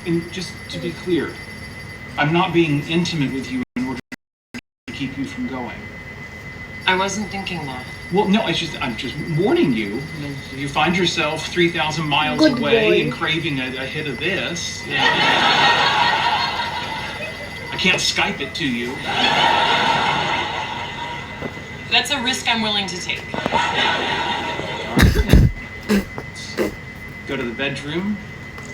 And just to be clear, I'm not being intimate with you in order to keep you from going. I wasn't thinking that. Well, no, I'm just warning you. If you find yourself 3,000 miles Good away boy. and craving a hit of this, I can't Skype it to you. That's a risk I'm willing to take. Go to the bedroom,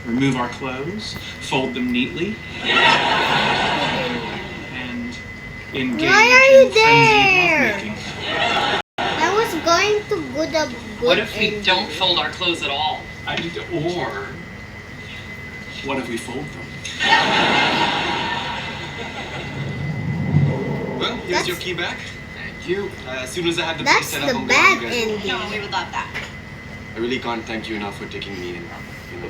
remove our clothes, fold them neatly, and engage Why are you in frenzied there? lovemaking. I was going to good a good What if we ending. don't fold our clothes at all? Or what if we fold them? Well, here's That's- your key back. Thank you. As soon as I have the That's place set up, the I'll bad go you guys home. ending. No, we would love that. I really can't thank you enough for taking me in. I was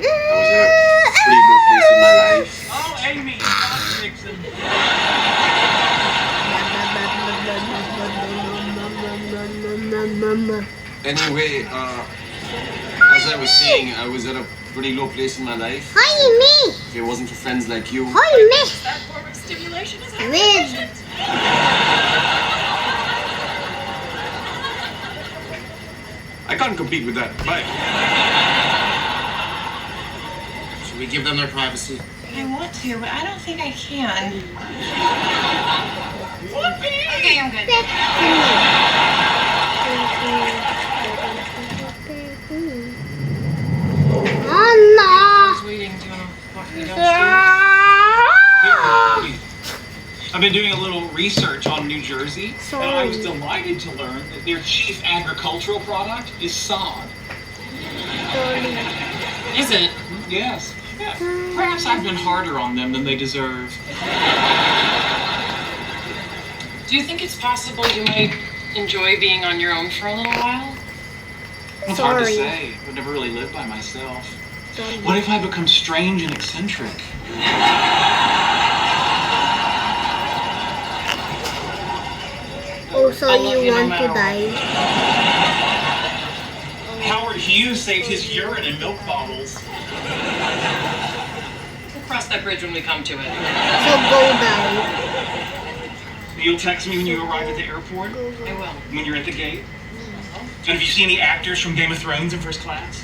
in a pretty low place in my life. Oh, Amy, stop fixing. Anyway, as I was saying, I was at a pretty low place in my life. Hi me. If it wasn't for friends like you, Hi me. That form of stimulation is With I can't compete with that. Bye. Should we give them their privacy? I want to, but I don't think I can. Okay, I'm good. Oh I was waiting. Do you want to walk me downstairs? no. I've been doing a little research on New Jersey, and I was Sorry. delighted to learn that their chief agricultural product is sod. Is it? Yes. Yeah. Perhaps I've been harder on them than they deserve. Do you think it's possible you might enjoy being on your own for a little while? It's hard to Sorry. say. I've never really lived by myself. Sorry. What if I become strange and eccentric? Oh, so I love you you no want to matter die? Howard Hughes saved his urine in milk bottles. We'll cross that bridge when we come to it. So go die. You'll text me when you arrive at the airport, I will. when you're at the gate. And if you see any actors from Game of Thrones in first class,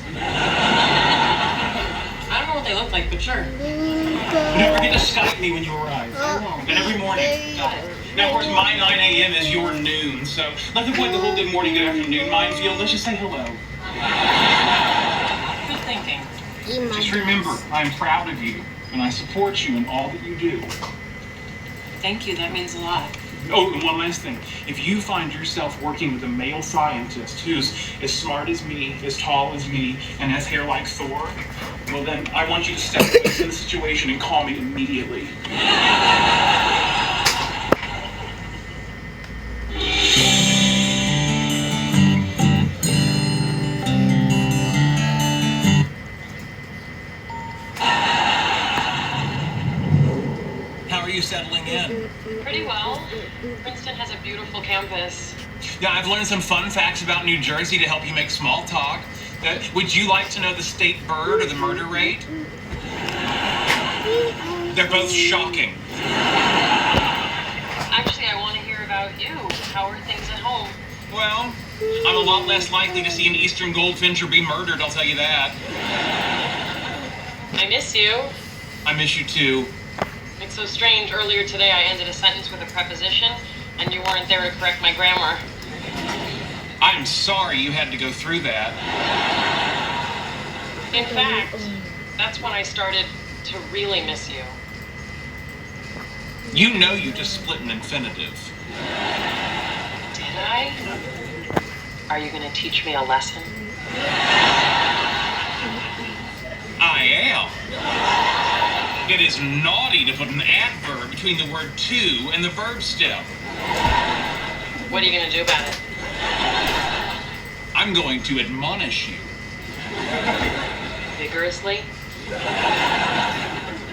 I don't know what they look like, but sure. don't forget to Skype me when you arrive. I won't. And every morning. Got it. Now, of course, my 9 a.m. is your noon, so let's avoid the whole good morning, good afternoon minefield. Let's just say hello. Good thinking. Just remember, I'm proud of you, and I support you in all that you do. Thank you. That means a lot. Oh, and one last thing. If you find yourself working with a male scientist who's as smart as me, as tall as me, and has hair like Thor, well then, I want you to step away from the situation and call me immediately. How are you settling in? Pretty well. Princeton has a beautiful campus. Yeah, I've learned some fun facts about New Jersey to help you make small talk. Would you like to know the state bird or the murder rate? They're both shocking. Actually, I want to hear about you. How are things at home? Well, I'm a lot less likely to see an eastern goldfinch or be murdered, I'll tell you that. I miss you. I miss you too. It's so strange. Earlier today, I ended a sentence with a preposition, and you weren't there to correct my grammar. I'm sorry you had to go through that. In fact, that's when I started to really miss you. You know you just split an infinitive. Did I? Are you going to teach me a lesson? I am. It is naughty to put an adverb between the word to and the verb stem. What are you going to do about it? I'm going to admonish you. Vigorously?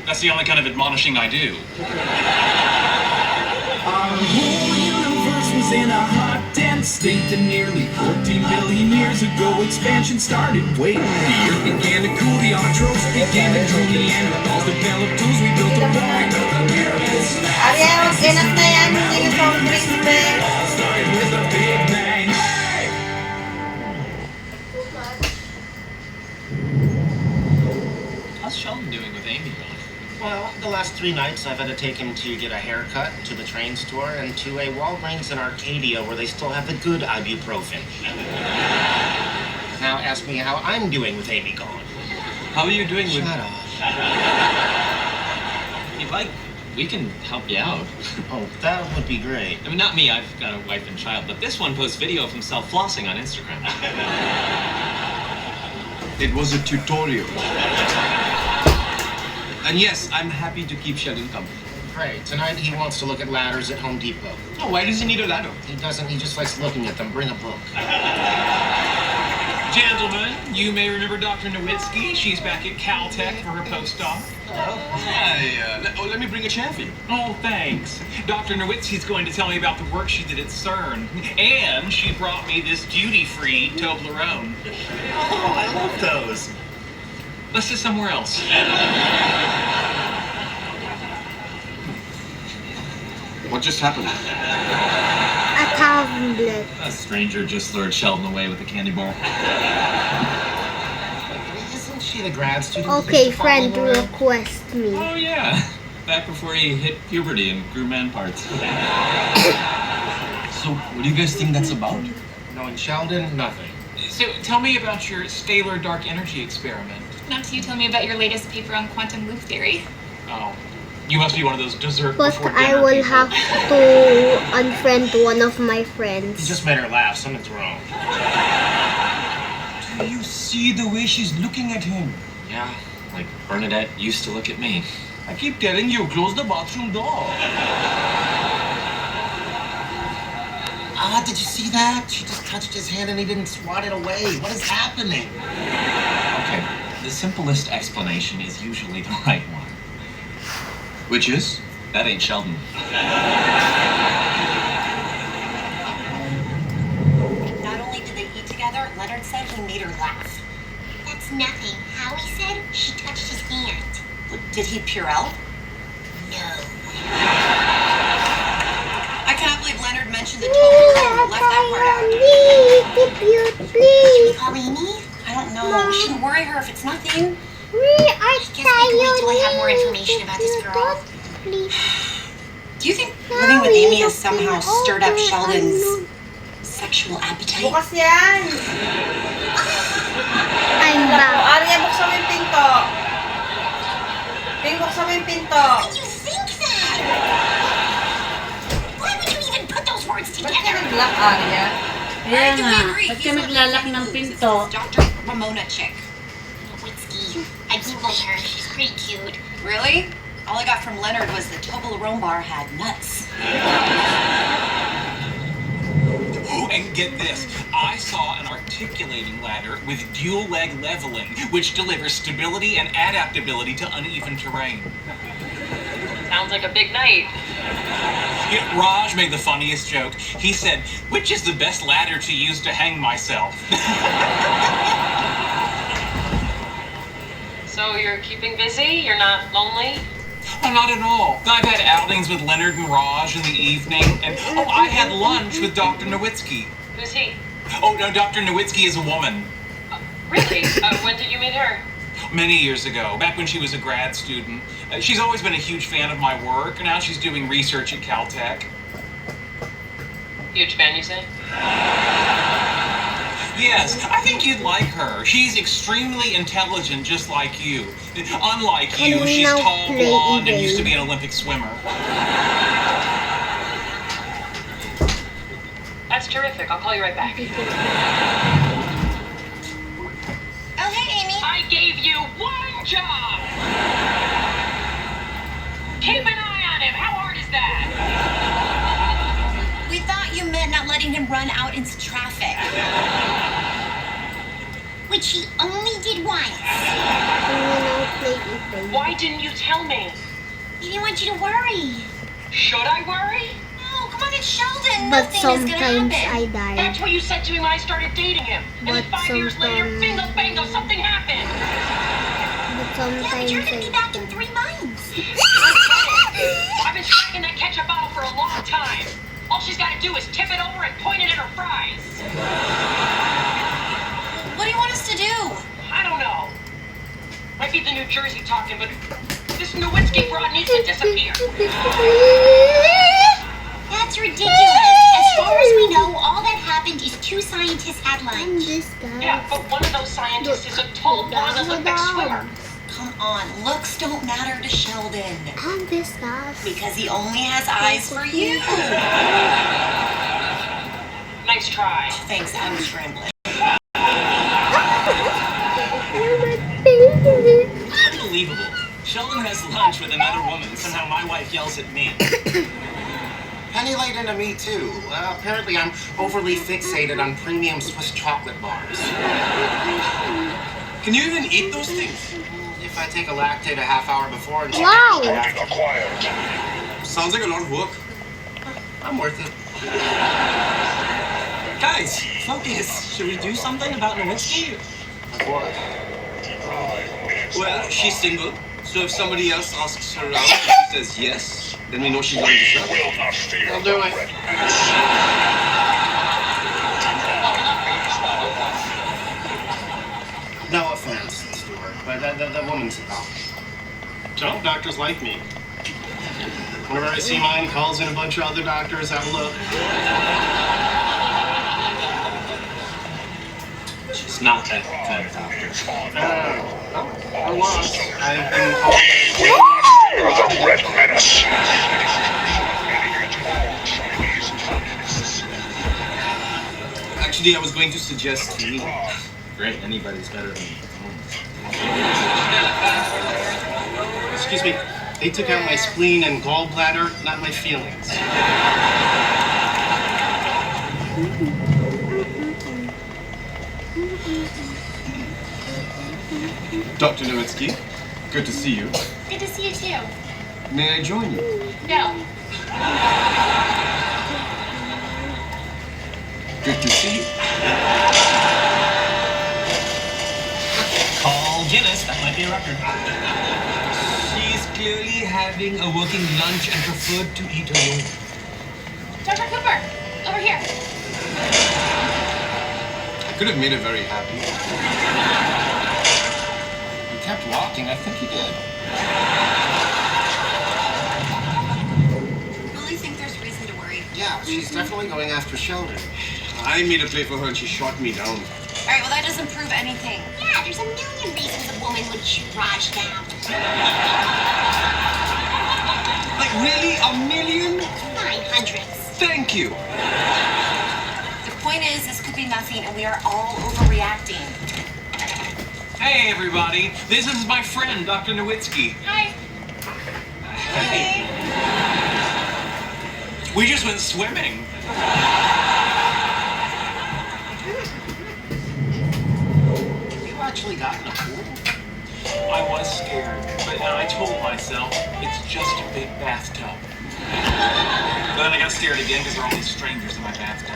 That's the only kind of admonishing I do. Our whole universe was in a hot, dense state, and nearly 14 billion years ago, expansion started. Wait, the earth began to cool, the autotrophs began to drool, Neanderthals developed doing with Amy gone? Well, the last 3 nights I've had to take him to get a haircut, to the train store, and to a Walgreens in Arcadia where they still have the good ibuprofen. Now ask me how I'm doing with Amy gone. How are you doing with... Shut up. If you like, we can help you out. Oh, that would be great. I mean, not me, I've got a wife and child, but this one posts video of himself flossing on Instagram. It was a tutorial. And yes, I'm happy to keep Sheldon company. Great. Tonight he wants to look at ladders at Home Depot. Oh, why does he need a ladder? He doesn't. He just likes looking at them. Bring a book. Gentlemen, you may remember Dr. Nowitzki. She's back at Caltech for her postdoc. Let me bring a chair for you. Oh, thanks. Dr. Nowitzki's going to tell me about the work she did at CERN. And she brought me this duty-free Toblerone. Oh, I love those. Let's sit somewhere else. What just happened? A tablet. A stranger just lured Sheldon away with a candy bar. Isn't she the grad student? Okay, who's friend, following around? request me. Oh, yeah. Back before he hit puberty and grew man parts. So, what do you guys think that's about? Knowing Sheldon, nothing. So, tell me about your scalar dark energy experiment. Not till you tell me about your latest paper on quantum loop theory. Oh, you must be one of those dessert But before I dinner will people. have to unfriend one of my He friends. just made her laugh. Something's wrong. Do you see the way she's looking at him? Yeah, like Bernadette used to look at me. I keep telling you, close the bathroom door. Ah, did you see that? She just touched his hand and he didn't swat it away. What is happening? Okay, the simplest explanation is usually the right one. Which is? That ain't Sheldon. Not only did they eat together, Leonard said he made her laugh. That's nothing. Howie said she touched his hand. Did he Purell? No. I cannot believe Leonard mentioned the Toblerone. Left that part out. Please. Should we call Amy? I don't know. We shouldn't worry her if it's nothing. We are Guess we can wait till I have more information about this girl. Please. Do you think living with Amy has somehow stirred up Sheldon's sexual appetite? Bukas yan! I'm back. Arya, buksan mo yung pinto. Ping, buksan mo yung pinto. You think that? Why would you even put those words Ba't ka together? nag-lock, Arya? Kaya nga, ba't ka naglalak ng pinto? Dr. Ramona chick. Whiskey. I googled her. She's pretty cute. Really? All I got from Leonard was the Toblerone bar had nuts. Oh, and get this. I saw an articulating ladder with dual leg leveling, which delivers stability and adaptability to uneven terrain. Sounds like a big night. Yeah, Raj made the funniest joke. He said, which is the best ladder to use to hang myself? So you're keeping busy? You're not lonely? Oh, not at all. I've had outings with Leonard and Raj in the evening, and I had lunch with Dr. Nowitzki. Who's he? Oh, no, Dr. Nowitzki is a woman. Really? When did you meet her? Many years ago, back when she was a grad student. She's always been a huge fan of my work, and now she's doing research at Caltech. Huge fan, you say? Yes, I think you'd like her. She's extremely intelligent, just like you. Unlike Can you, we she's now tall, play blonde, and eBay? used to be an Olympic swimmer. That's terrific. I'll call you right back. Oh, hey, Amy. I gave you one job! Keep an eye on him. How hard is that? We thought you meant not letting him run out into traffic. Which he only did once. Can we now play eBay? Why didn't you tell me? He didn't want you to worry. Should I worry? No, come on, it's Sheldon. But Nothing is gonna sometimes happen. I die. That's what you said to me when I started dating him. And then But 5 years later, sometimes- bingo bango, something happened. But Yeah, but sometimes you're gonna be I back in 3 months. I've been smacking that ketchup bottle for a long time. All she's got to do is tip it over and point it at her fries. What do you want us to do? I don't know. Like might be the New Jersey talking, but this Nowitzki broad needs to disappear. That's ridiculous. As far as we know, all that happened is two scientists had lunch. Yeah, but one of those scientists is a tall, blonde Olympic swimmer. Come on, looks don't matter to Sheldon. I'm disgusted. Because he only has eyes for you. Nice try. Thanks, I'm scrambling. Unbelievable. Sheldon has lunch with another woman. Somehow my wife yells at me. Penny laid into me too. Apparently I'm overly fixated on premium Swiss chocolate bars. Can you even eat those things? If I take a lactate a half hour before and Wow. Sounds like a lot of work. I'm worth it. Guys, focus. Should we do something about Nowitzki? What? Well, she's single, so if somebody else asks her out and she says yes, then we know she's going to show. I'll do it. No offense, Stuart, but the woman's a doctor. Some doctors like me. Whenever I see mine, calls in a bunch of other doctors, have a look. She's not that kind of doctor. I was. I've been called The Red Menace. Actually, I was going to suggest tea. Great, anybody's better than me. Excuse me. They took out my spleen and gallbladder, not my feelings. Dr. Nowitzki, good to see you. Good to see you too. May I join you? No. Good to see you. Call Guinness, that might be a record. She's clearly having a working lunch and preferred to eat alone. Dr. Cooper, over here. I could have made her very happy. You kept walking, I think you did. Really think there's reason to worry. Yeah, she's definitely going after Sheldon. I made a play for her and she shot me down. All right, well, that doesn't prove anything. Yeah, there's a million reasons a woman would shoot Raj down. Like, really? A million? 900s. Thank you. The point is, this could be nothing, and we are all overreacting. Hey, everybody. This is my friend, Dr. Nowitzki. Hi. Hey. We just went swimming. You actually got in a pool? I was scared, but I told myself it's just a big bathtub. But then I got scared again because there were all these strangers in my bathtub.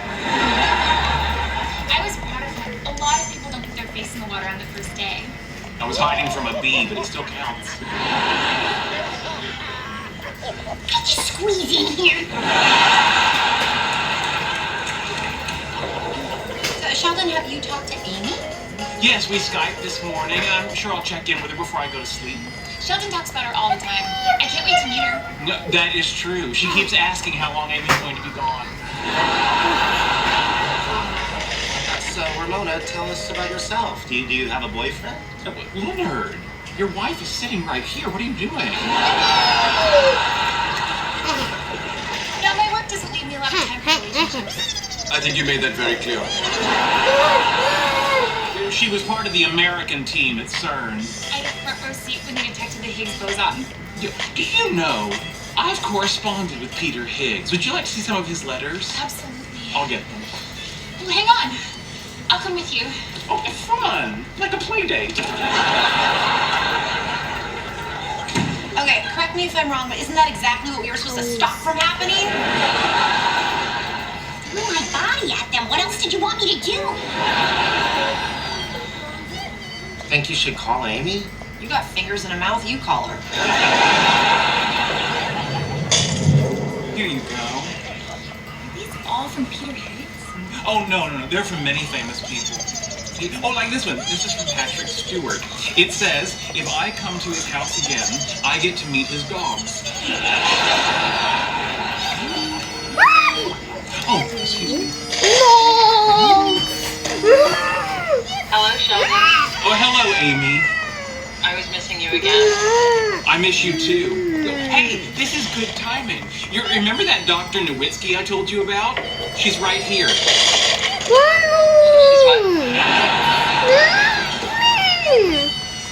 I was proud of him. A lot of people don't put their face in the water on the first day. I was hiding from a bee, but it still counts. Could you squeeze in here? So, Sheldon, have you talked to Amy? Yes, we Skyped this morning, and I'm sure I'll check in with her before I go to sleep. Sheldon talks about her all the time. I can't wait to meet her. No, that is true. She keeps asking how long Amy's going to be gone. So, Ramona, tell us about yourself. Do you have a boyfriend? Leonard, your wife is sitting right here. What are you doing? No, my work doesn't leave me a lot of time for relationships. I think you made that very clear. She was part of the American team at CERN. I had a front row seat when they detected the Higgs boson. Do you know, I've corresponded with Peter Higgs. Would you like to see some of his letters? Absolutely. I'll get them. Oh, hang on. I'll come with you. Oh, fun! Like a play date. Okay, correct me if I'm wrong, but isn't that exactly what we were supposed to stop from happening? Threw my body at them. What else did you want me to do? Think you should call Amy? You got fingers in a mouth, you call her. Here you go. Are these all from Peter Higgs? Oh, no. They're from many famous people. Oh, like this one. This is from Patrick Stewart. It says, if I come to his house again, I get to meet his dogs. Oh, excuse me. Hello, Sheldon. Oh, hello, Amy. I was missing you again. I miss you too. Hey, this is good timing. You remember that Dr. Nowitzki I told you about? She's right here.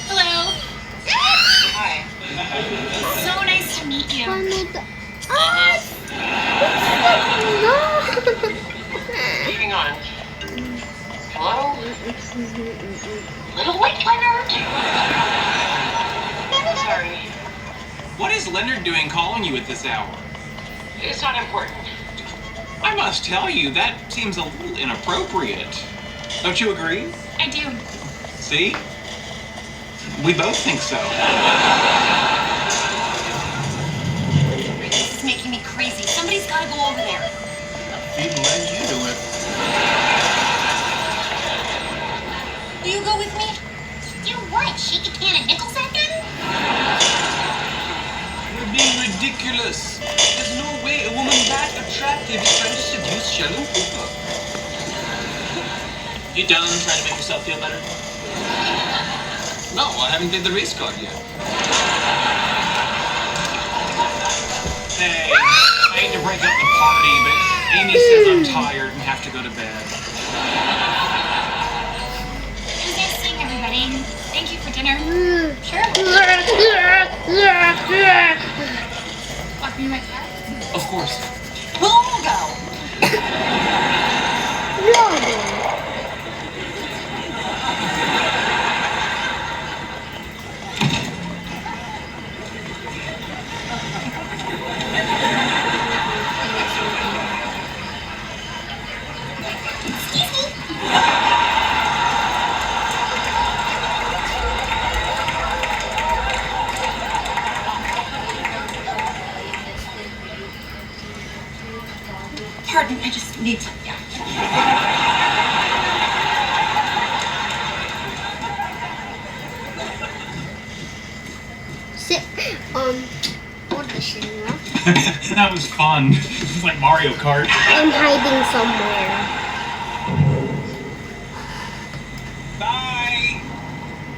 Hello. Hi. So nice to meet you. Moving on. Hello? Little Lake Leonard? Sorry. What is Leonard doing calling you at this hour? It's not important. I must tell you, that seems a little inappropriate. Don't you agree? I do. See? We both think so. This is making me crazy. Somebody's got to go over there. Feeding led you to it. Will you go with me? Do what? Shake a can of nickels at them? You're being ridiculous. There's no way a woman that attractive is trying to seduce Sheldon Cooper. You done trying to make yourself feel better? No, I haven't played the race card yet. Hey, I hate to break up the party, but Amy says I'm tired and have to go to bed. It was nice seeing everybody. Thank you for dinner. Sure. Walk me in my car. Of course. Who'll go? Pardon, I just need to, yeah. What the shit, That was fun. It's like Mario Kart. I'm hiding somewhere. Bye!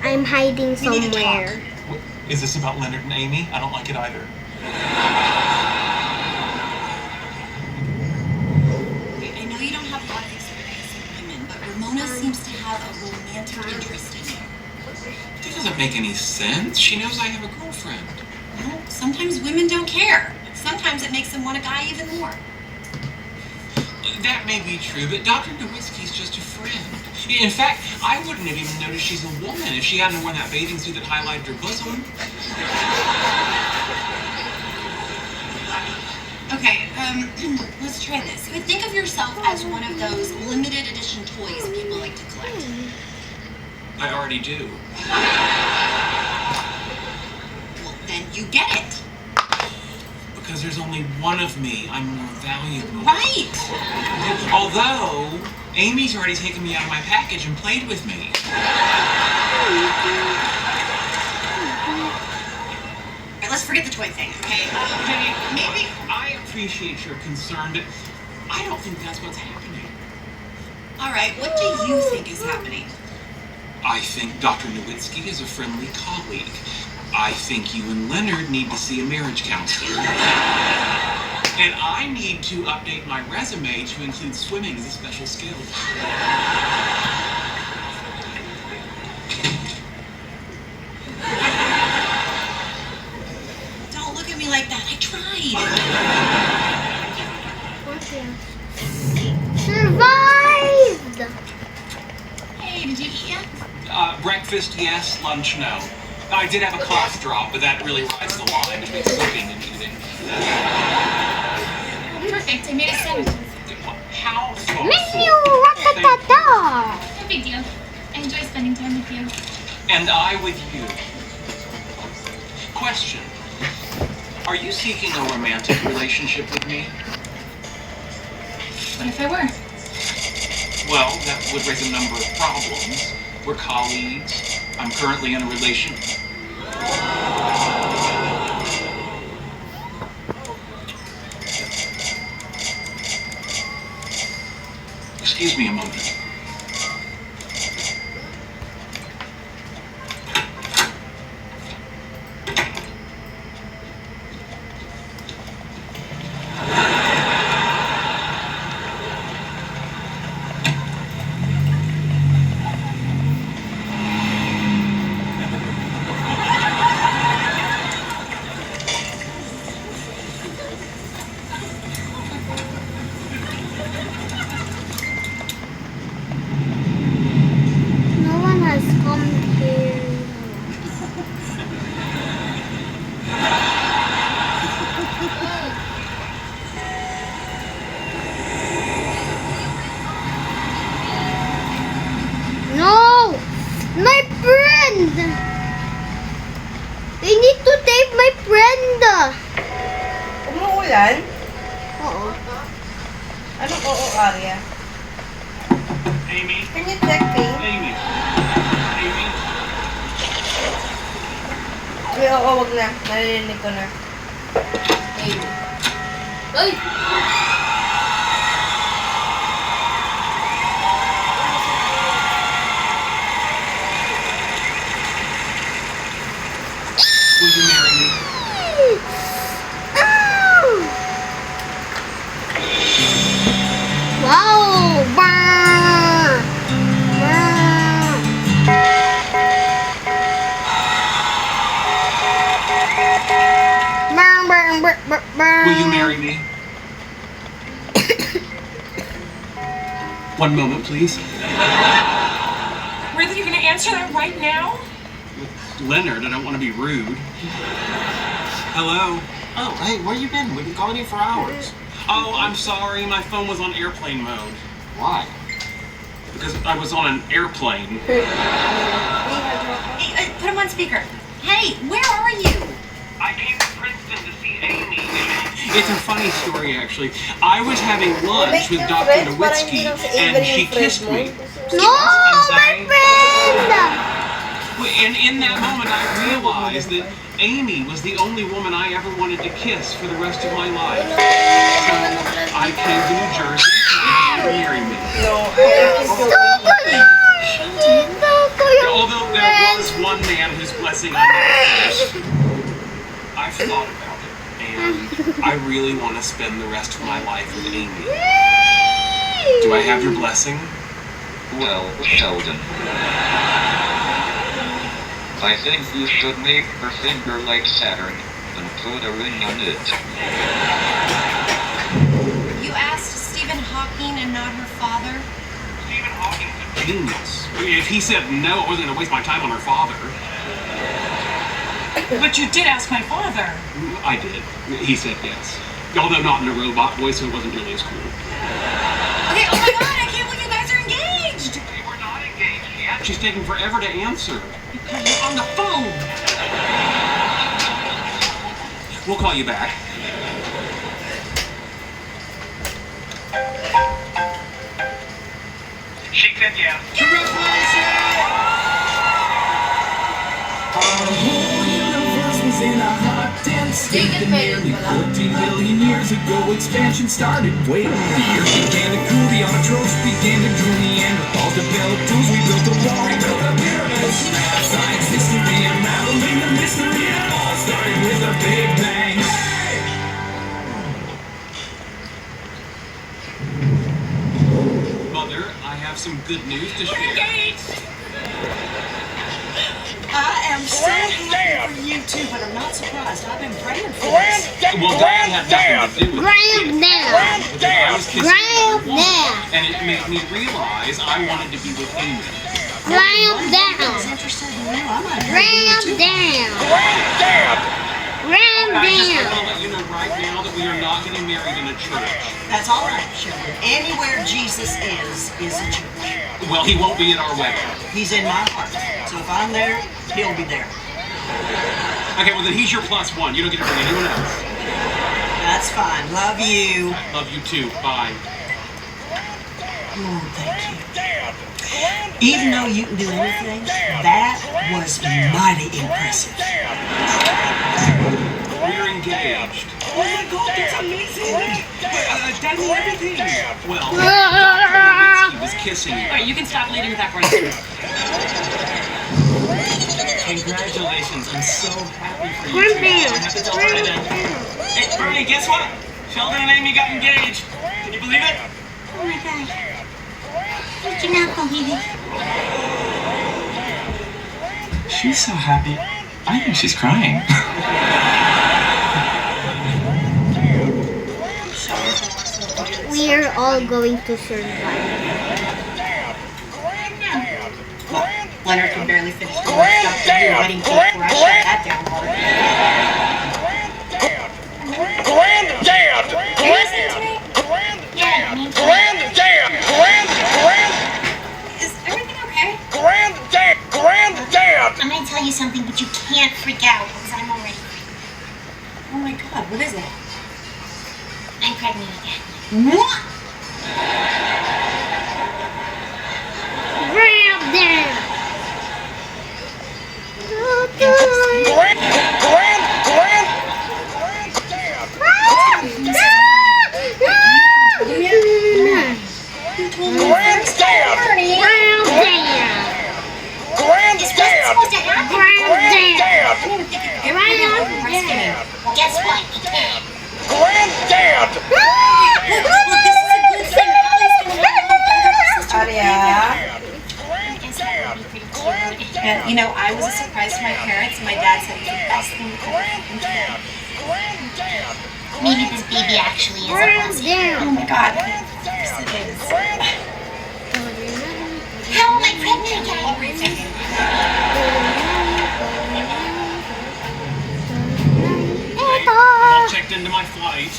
I'm hiding We need to somewhere. Is this about Leonard and Amy? I don't like it either. I know you don't have a lot of experience with women, but Ramona seems to have a romantic interest in you. That doesn't make any sense. She knows I have a girlfriend. Well, sometimes women don't care. Sometimes it makes them want a guy even more. That may be true, but Dr. Nowitzki's just a friend. In fact, I wouldn't have even noticed she's a woman if she hadn't worn that bathing suit that highlighted her bosom. Okay, let's try this. Think of yourself as one of those limited edition toys people like to collect. I already do. Well, then you get it. Because there's only one of me, I'm more valuable. Right! Although, Amy's already taken me out of my package and played with me. Alright, let's forget the toy thing, okay? Hey, maybe I appreciate your concern, but I don't think that's what's happening. Alright, what do you think is happening? I think Dr. Nowitzki is a friendly colleague. I think you and Leonard need to see a marriage counselor. And I need to update my resume to include swimming as a special skill. Don't look at me like that. I tried. Survived! Hey, did you eat yet? Breakfast, yes. Lunch, no. I did have a cough drop, but that really rides the line between sleeping and eating. Perfect. I made a sandwich. How thoughtful. Menu! Ratatata! No big deal. I enjoy spending time with you. And I with you. Question. Are you seeking a romantic relationship with me? What if I were? Well, that would raise a number of problems. We're colleagues. I'm currently in a relation. Excuse me a moment. No one has come here. No! My friend! They need to take my friend! Umuulan? Oo. Anong oo, Arya? Amy? Can you check ping? Amy? Amy? Ay, oo, wag na. Narinig ko na. Ay! Will you marry me? Wow! Brr! Brr! Will you marry me? One moment, please. Really, you're gonna answer that right now? Leonard, I don't want to be rude. Hello? Oh, hey, where you been? We've been calling you for hours. Oh, I'm sorry. My phone was on airplane mode. Why? Because I was on an airplane. Hey, put him on speaker. Hey, where are you? I came to Princeton to see Amy. It's a funny story, actually. I was having lunch with Dr. Nowitzki, and she kissed me. No, my friend! And in that moment, I realized that Amy was the only woman I ever wanted to kiss for the rest of my life. So I came to New Jersey to ask her to marry me. Although there was one man whose blessing I never had, I've thought about it, and I really want to spend the rest of my life with Amy. Do I have your blessing? Well, Sheldon, I think you should make her finger like Saturn and put a ring on it. You asked Stephen Hawking and not her father? Stephen Hawking's a genius. If he said no, I wasn't going to waste my time on her father. But you did ask my father. I did. He said yes. Although not in a robot voice, so it wasn't really as cool. Okay, oh my god, I can't believe you guys are engaged! We're not engaged yet. She's taking forever to answer. Because you're on the phone. We'll call you back. She said yes. Our whole universe was in a hot, dense state that nearly 14 billion years ago expansion started. Wait, the earth began to cool, the autotrophs began to drool, Neanderthals developed tools, we built a wall, we built a pyramid. Science history, unraveling the mystery, it all started with a big bang. Hey! Mother, I have some good news to share. I am so happy for you too, but I'm not surprised. I've been praying for this. Well, that had nothing to do with Graham down. I was kissing Graham another woman, down. and it made me realize I wanted to be with Amy. Graham I down. was interested in you. I might have Graham you too. down. Graham I just down. want to let you know right now that we are not getting married in a church. That's all right, Sheldon. Anywhere Jesus is a church. Well, he won't be at our wedding. He's in my heart. So if I'm there, he'll be there. Okay, well then he's your +1. You don't get to bring anyone else. That's fine. Love you. Love you too. Bye. Oh, thank you. Even though you can do anything, that was mighty impressive. We're engaged. Oh my God, that's amazing! Tell me everything. Well, he was kissing you. Alright, you can stop leading with that part. Congratulations, I'm so happy for you. Grandpa. I have to tell Bernie that. Hey, Bernie, guess what? Sheldon and Amy got engaged. Can you believe it? Oh my god. I cannot believe it. She's so happy. I think she's crying. We are all going to survive. Leonard can barely finish the work stuff to do wedding cake before I shut that down hard. Granddad! Is everything okay? Granddad! I'm gonna tell you something, but you can't freak out because I'm already freaking. Oh my God, what is it? I'm pregnant again. What? Grab them! Guess what? He came. Look, this is a good thing. Allie's gonna have a sister. Arya. And you know, I was a surprise to my parents. My dad said it was the best thing ever. Maybe this baby actually is a blessing. Oh my God. Yes, it is. How am I pregnant again? What were you thinking? All checked into my flight.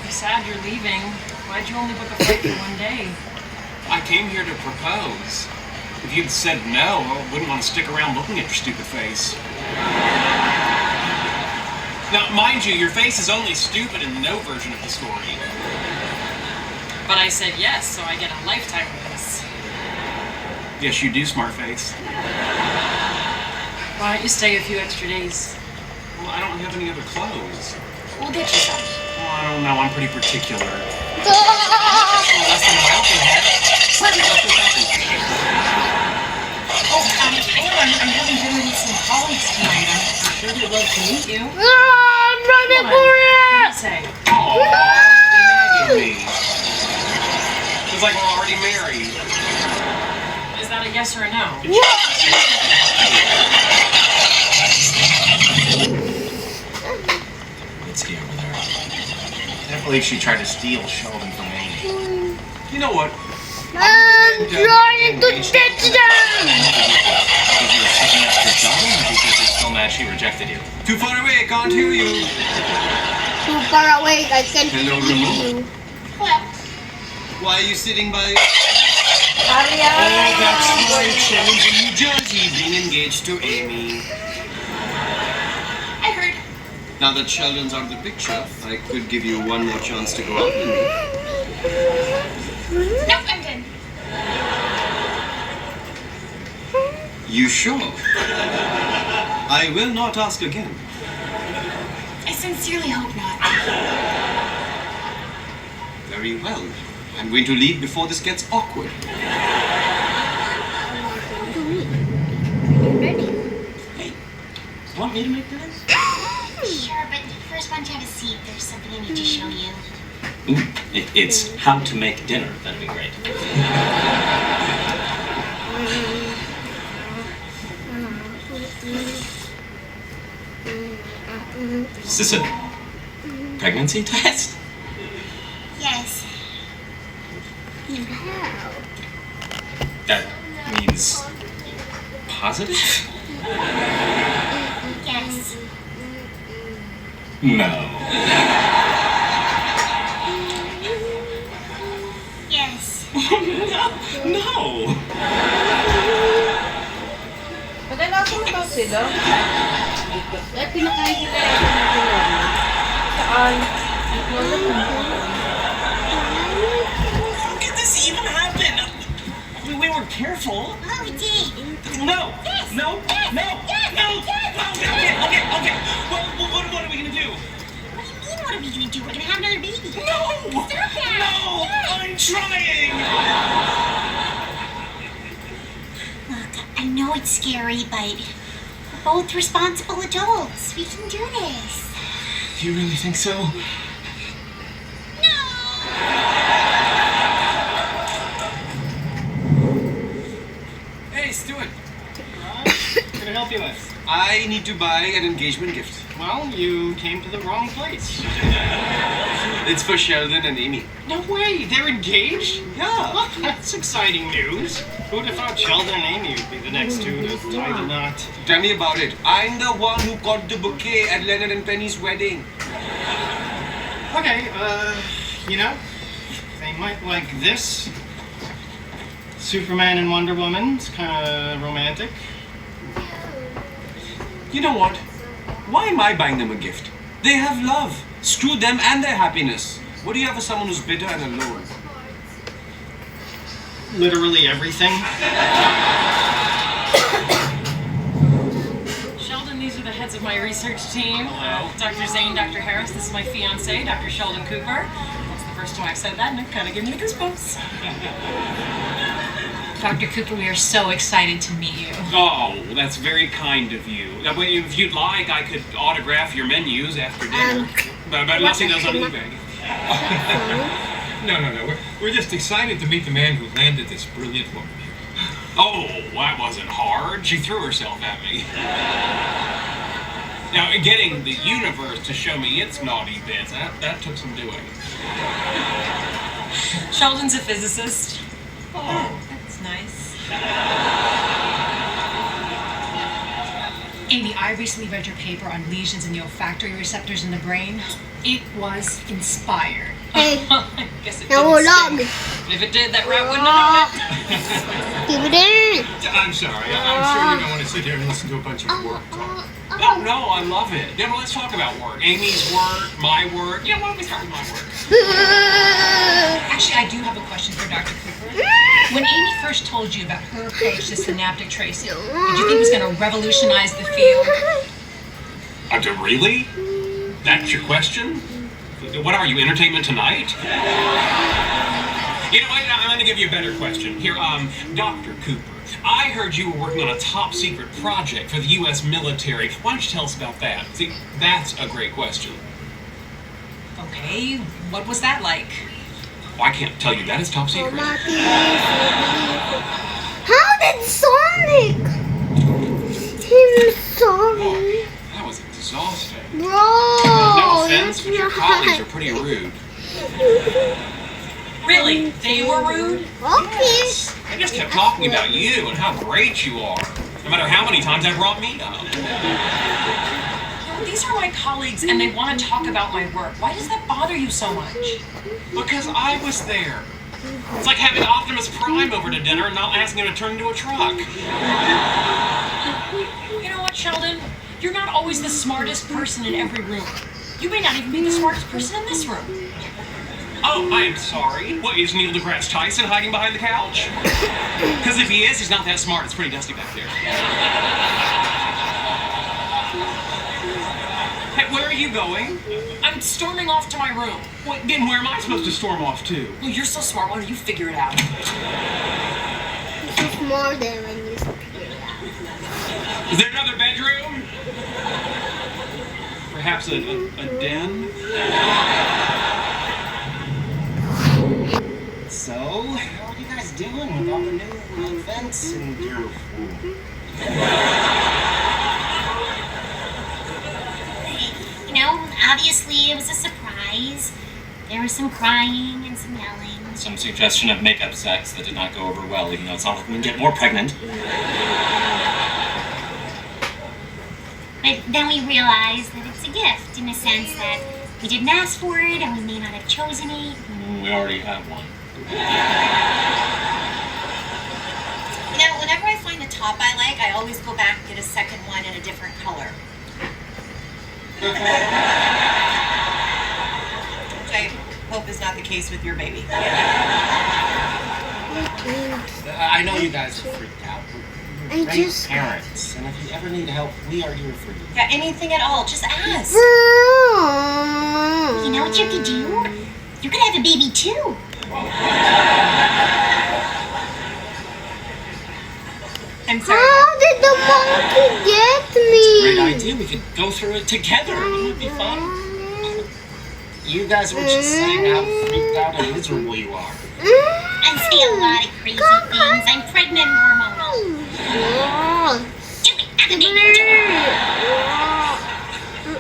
I'm sad you're leaving. Why'd you only book a flight for one day? I came here to propose. If you'd said no, I wouldn't want to stick around looking at your stupid face. Now, mind you, your face is only stupid in the no version of the story. But I said yes, so I get a lifetime of this. Yes, you do, smart face. Why don't you stay a few extra days? Well, I don't have any other clothes. We'll get you some. Well, I don't know, I'm pretty particular. Well, less than a month in here. Oh, I'm having dinner with some colleagues tonight. I'm sure they'd love to meet you. I'm running for What do you it! say? Aww, nagging me. It's like we're already married. Is that a yes or a no? Mitski over there. I can't believe she tried to steal Sheldon from Amy. You know what? I'm trying to ditch them! Because you were sticking up for Sheldon, or because you're still mad she rejected you? Too far away, I can't hear you. Too far away, I can't Hello, see remote. you. Why are you sitting by... Arya. Oh, that's right, Sheldon's in New Jersey, being engaged to Amy. I heard. Now that Sheldon's out of the picture, I could give you one more chance to go out with me. Nope, I'm good. You sure? I will not ask again. I sincerely hope not. Very well. I'm going to leave before this gets awkward. Hey, want me to make dinner? Sure, but first why don't you have a seat? There's something I need to show you. It's how to make dinner. That'd be great. Is this a pregnancy test? Yes. That means positive? Yes. No. Yes. No. Maganda ako na ba sila? Eh, pinakain nila yung Saan? Look at this No! Yes! No! Yes! No! Yes! No! Yes! No! Okay! Well, what are we gonna do? What do you mean, what are we gonna do? We're gonna have another baby. No! Stop that! No! Yes! I'm trying! Look, I know it's scary, but we're both responsible adults. We can do this. You really think so? Hey, Stuart. What can I help you with? I need to buy an engagement gift. Well, you came to the wrong place. It's for Sheldon and Amy. No way, they're engaged? Yeah. Well, that's exciting news. Who would have thought Sheldon and Amy would be the next two to tie the knot? Tell me about it. I'm the one who got the bouquet at Leonard and Penny's wedding. Okay, you know, they might like this. Superman and Wonder Woman. It's kind of romantic. You know what? Why am I buying them a gift? They have love. Screw them and their happiness. What do you have for someone who's bitter and alone? Literally everything. Sheldon, these are the heads of my research team. Dr. Zane, Dr. Harris, this is my fiance, Dr. Sheldon Cooper. That's the first time I've said that, and it kind of gave me the goosebumps. Dr. Cooper, we are so excited to meet you. Oh, that's very kind of you. If you'd like, I could autograph your menus after dinner. But let's see those on eBay. No. We're just excited to meet the man who landed this brilliant woman here. Oh, that wasn't hard. She threw herself at me. Now, getting the universe to show me its naughty bits, that took some doing. Sheldon's a physicist. Oh. That's nice. Amy, I recently read your paper on lesions in the olfactory receptors in the brain. It was inspired. Hey. I guess it No, didn't log. sting. And if it did, that rat wouldn't have known it. Give it in. I'm sorry. I'm sure you don't want to sit here and listen to a bunch of work talk. No, I love it. Yeah, well, let's talk about work. Amy's work, my work. Yeah, why don't we start with my work? Actually, I do have a question for Dr. Cooper. When Amy first told you about her approach to synaptic tracing, did you think it was going to revolutionize the field? Really? That's your question? What are you, Entertainment Tonight? You know what, I'm going to give you a better question. Here, Dr. Cooper, I heard you were working on a top secret project for the U.S. military. Why don't you tell us about that? See, that's a great question. Okay, what was that like? I can't tell you that. It's top secret. How did Sonic? I'm sorry. That was exhausting. Bro. No offense, but your colleagues are pretty rude. Really? They were rude? Okay. They just kept talking about you and how great you are. No matter how many times I brought me up. These are my colleagues and they want to talk about my work. Why does that bother you so much? Because I was there. It's like having Optimus Prime over to dinner and not asking him to turn into a truck. You know what, Sheldon? You're not always the smartest person in every room. You may not even be the smartest person in this room. Oh, I am sorry. What, is Neil deGrasse Tyson hiding behind the couch? Because if he is, he's not that smart. It's pretty dusty back there. Hey, where are you going? I'm storming off to my room. What, then where am I supposed to storm off to? Well, you're so smart. Why don't you figure it out? This is more than when you figure it out. Is there another bedroom? Perhaps a den? So, how are you guys doing with all the new events and your... You know, obviously it was a surprise. There was some crying and some yelling. Some suggestion of makeup sex that did not go over well, even though it's not like we can get more pregnant. But then we realized that it's a gift in the sense that we didn't ask for it and we may not have chosen it. We already have one. You know, whenever I find a top I like, I always go back and get a second one in a different color. Which I hope is not the case with your baby. I know you guys are freaked out. We're great parents, and if you ever need help, we are here for you. Yeah, anything at all, just ask. You know what you could do? You could have a baby too. I'm sorry. How did the monkey get me? Great idea. We could go through it together. It would be fun. You guys were just saying how freaked out and miserable you are. I say a lot of crazy things. I'm pregnant and hormonal. Do it. Have a baby.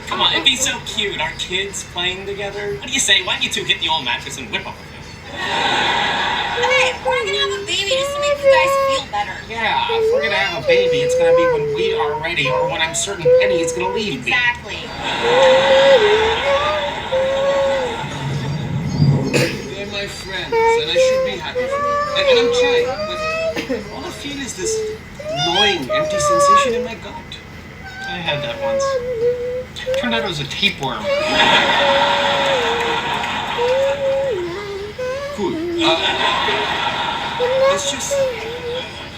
Come on, it'd be so cute. Our kids playing together. What do you say? Why don't you two hit the old mattress and whip up with it? Okay, we're gonna have a baby just to make you guys feel better. Yeah, if we're gonna have a baby, it's gonna be when we are ready, or when I'm certain Penny is gonna leave me. Exactly. They're my friends, and I should be happy for them. And I'm trying, but all I feel is this gnawing, empty sensation in my gut. I had that once. Turned out it was a tapeworm. Cool.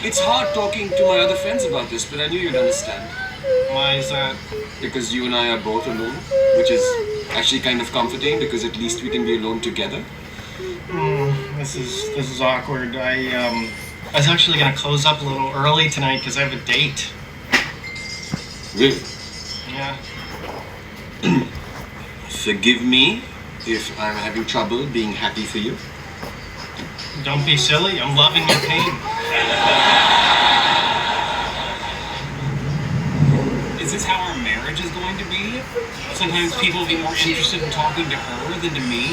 It's hard talking to my other friends about this, but I knew you'd understand. Why is that? Because you and I are both alone, which is actually kind of comforting because at least we can be alone together. This is awkward. I was actually gonna close up a little early tonight because I have a date. Really? Yeah. Forgive me if I'm having trouble being happy for you. Don't be silly. I'm loving your pain. Is this how our marriage is going to be? Sometimes people will be more interested in talking to her than to me.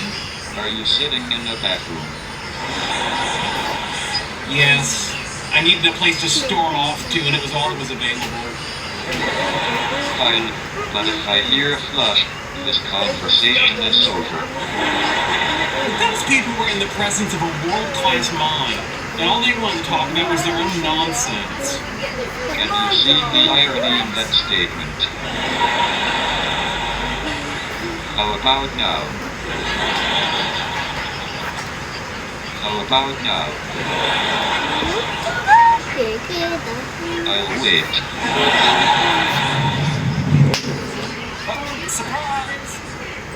Are you sitting in the back room? Yes. I needed a place to storm off to, and it was all that was available. Fine, but if I hear a flush, this conversation is over. Those people were in the presence of a world-class mind, and all they wanted to talk about was their own nonsense. Can you see the irony in that statement? How about now? How about now? I'll wait. Surprise!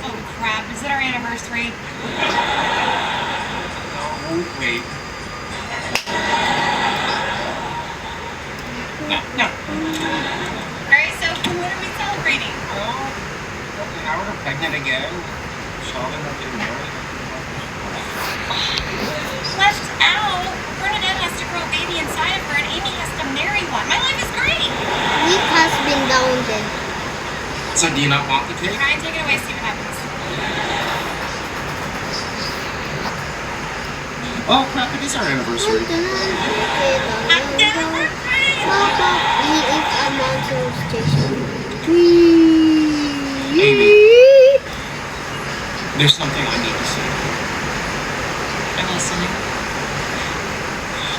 Oh crap, is it our anniversary? Oh, wait. No. Alright, so what are we celebrating? Well, now we're pregnant again. Sheldon not getting married. Left out. Bernadette has to grow a baby inside of her, and Amy has to marry one. My life is great. Week has been downed. So do you not want the cake? Try and take it away, see what happens. Oh crap, it is our anniversary. Amy, there's something I need to say. I'm listening.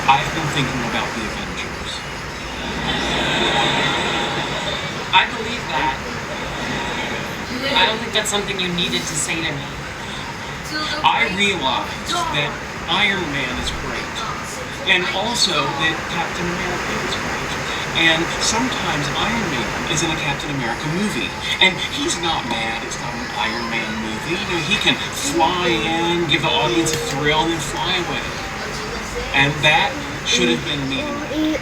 I've been thinking about the Avengers. I believe that. I don't think that's something you needed to say to me. I realized that Iron Man is great, and also that Captain America is great. And sometimes Iron Man is in a Captain America movie, and he's not mad it's not an Iron Man movie. You know, he can fly in, give the audience a thrill, and then fly away. And that should have been me tonight.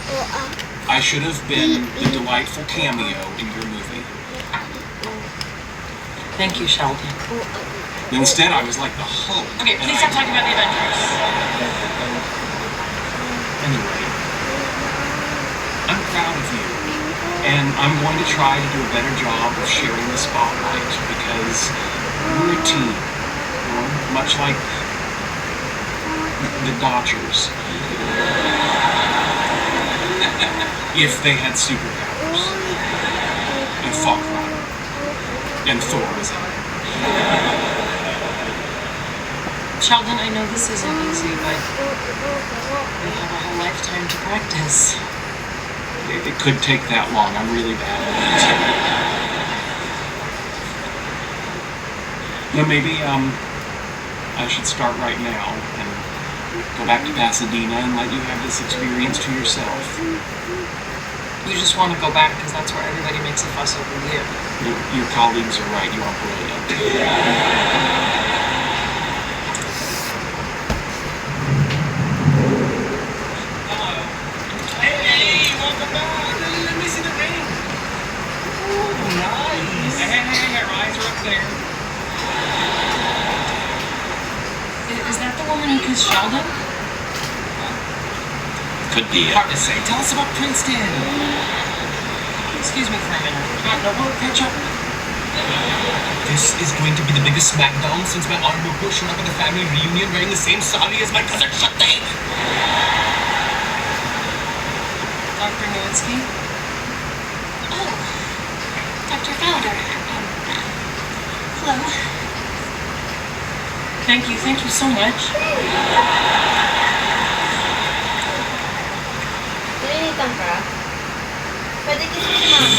I should have been the delightful cameo in your movie. Thank you, Sheldon. Instead, I was like the Hulk. Okay, please stop talking about the Avengers. Anyway, I'm proud of you, and I'm going to try to do a better job of sharing the spotlight because we're a team, you know, much like the Dodgers. If they had superpowers, and fought crime, and Thor was in it. Sheldon, I know this isn't easy, but we have a whole lifetime to practice. It could take that long. I'm really bad at it. No, maybe I should start right now and go back to Pasadena and let you have this experience to yourself. You just want to go back because that's where everybody makes a fuss over you. Your colleagues are right. You are brilliant. Hey, welcome back. Let me see the ring. Oh, nice. Hey, our eyes are up there. Is that the woman who kissed Sheldon? Could be. Hard to say. Tell us about Princeton. Excuse me for a minute. No, we'll catch up. This is going to be the biggest smackdown since my automobile showed up at the family reunion wearing the same sari as my cousin Shakti. Dr. Nowinski? Oh, Dr. Fowler. Hello. Thank you so much. Nalinitan ka? Pwede kasi si Mami.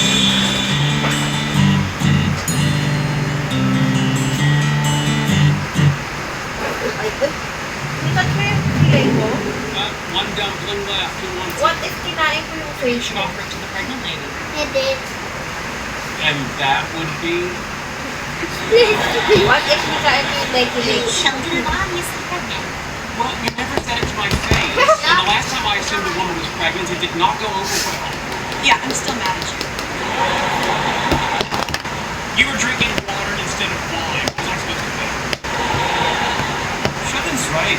Ay, nikat mo yung kilay ko? One dumpling left. Who wants What if kinain ko yung You face should mo? offer it to the pregnant lady. I did. And that would be... What if kinain ko yung kilay? Sheldon is obviously pregnant. Well, you never said it to my face. And the last time I assumed a woman was pregnant, it did not go over well. Yeah, I'm still mad at you. You were drinking water instead of wine. What was I supposed to think? Sheldon's right.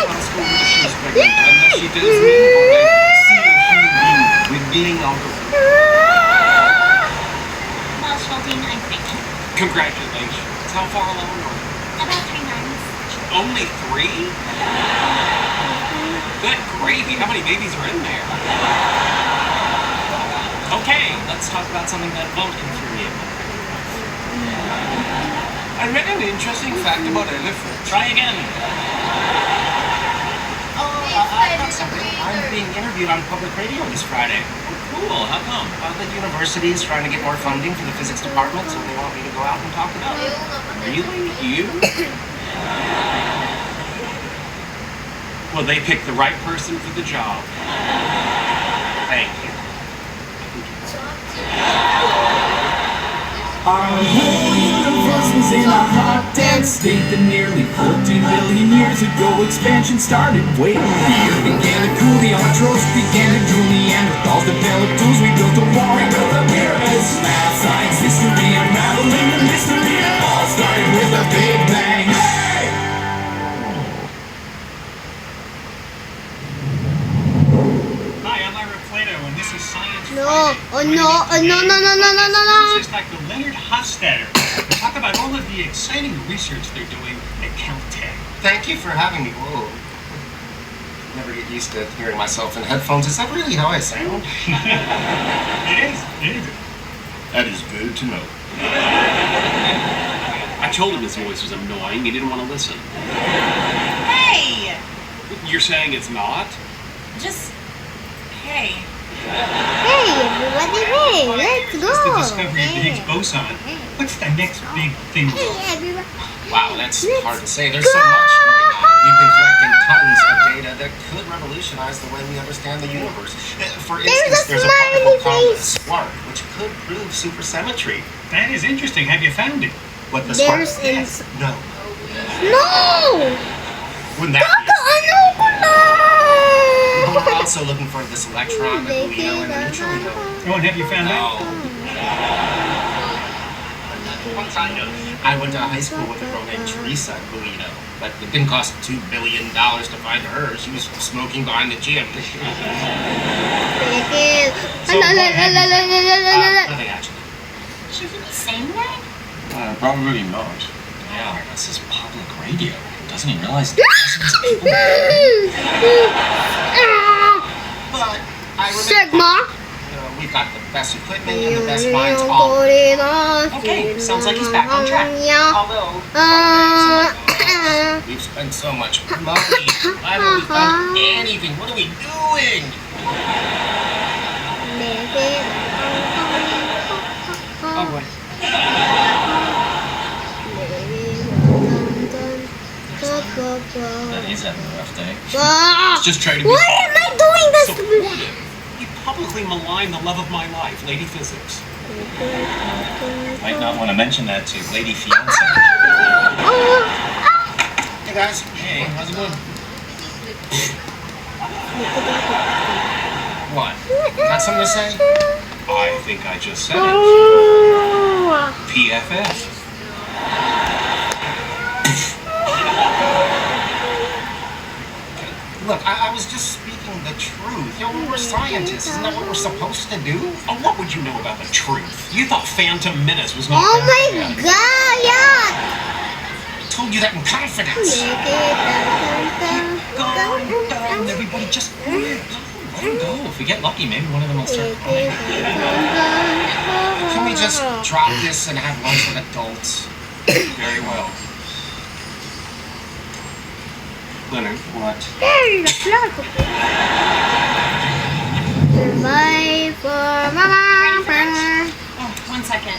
Not school with she's pregnant unless she does me or I see a human being with bleeding alcohol. Well, Sheldon, I'm pregnant. Congratulations. How far along are you? About 3 months. Only 3? Good gravy. How many babies are in there? Okay, let's talk about something that won't infuriate me. I read an interesting fact about elephants. Try again. I got something. I'm being interviewed on public radio this Friday. Oh, cool. How come? The university is trying to get more funding for the physics department, so they want me to go out and talk about it. Really? You? Well, they picked the right person for the job. Thank you. Our whole universe was in a hot, dense state that nearly 14 billion years ago expansion started. Wait, the earth began to cool, the autotrophs began to drool, Neanderthals developed tools, we built a wall, we built the pyramids. Math, science, history, unraveling the mystery. It all started with a big bang. Hey! Hi, I'm Ira Plato, and this is Science No, Friday. oh no, oh no, no, no, no, no, no, no. Physicist Dr. Leonard Hofstadter to talk about all of the exciting research they're doing at Caltech. Thank you for having me. Whoa. Never get used to hearing myself in headphones. Is that really how I sound? It is. That is good to know. I told him his voice was annoying. He didn't want to listen. Hey! You're saying it's not? Just, hey. Hey, everybody, hey, let's go. It's the discovery of the Higgs Hey, boson. What's the next big thing? hey, everybody. Wow, that's hard to say. There's so much going on. We've been collecting tons of data that could revolutionize the way we understand the universe. For instance, there's a particle called a spark, which could prove supersymmetry. That is interesting. Have you found it? What, the spark? There's Yes. No. No! Wouldn't that be? Ano ko na? We're also looking for this electron, the gluino, and the neutrino. Oh, and have you found that? I went to high school with a girl named Teresa Gluino, but it didn't cost $2 billion to find her. She was smoking behind the gym. Nothing actually. She's really saying that? Probably not. Yeah, this is public radio. Doesn't he realize But I remember, Sigma. we've got the best equipment and the best minds all. Okay, sounds like he's back on track. Although, We've spent so much money. Why haven't we found anything? What are we doing? Oh, wait. That is having a rough day. Ah, Just trying to be why am I doing this? supportive. He publicly malign the love of my life, Lady Physics. Might not want to mention that to Lady Fiance. Hey guys. Hey, how's it going? What? Got something to say? I think I just said it. PFS. Look, I was just speaking the truth. You know, we're scientists. Isn't that what we're supposed to do? Oh, what would you know about the truth? You thought Phantom Menace was not Oh that my bad. god, yeah! I told you that in confidence. Down, everybody just quiet. Let him go. If we get lucky, maybe one of them will start crying. Can we just drop this and have lunch with adults? Very well. Leonard, what? Survive for mama. Oh, 1 second.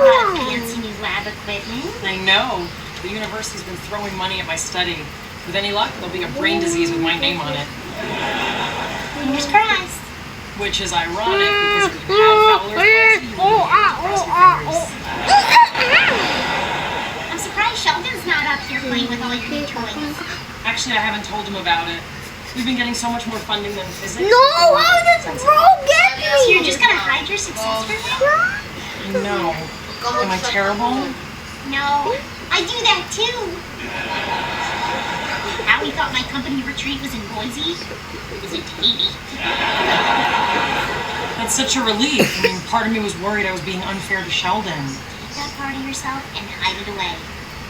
About fancy new lab equipment. I know. The university's been throwing money at my study. With any luck, there'll be a brain disease with my name on it. Fingers crossed. Which is ironic because if you have Fowler's palsy, you wouldn't cross your fingers. I'm surprised Sheldon's not up here playing with all your new toys. Actually, I haven't told him about it. We've been getting so much more funding than physics. No, how did bro get me? So you're just gonna hide your success from him? No. Am I terrible? No, I do that too. Howie thought my company retreat was in Boise. It was in Tahiti. That's such a relief. I mean, part of me was worried I was being unfair to Sheldon. Keep that part of yourself and hide it away.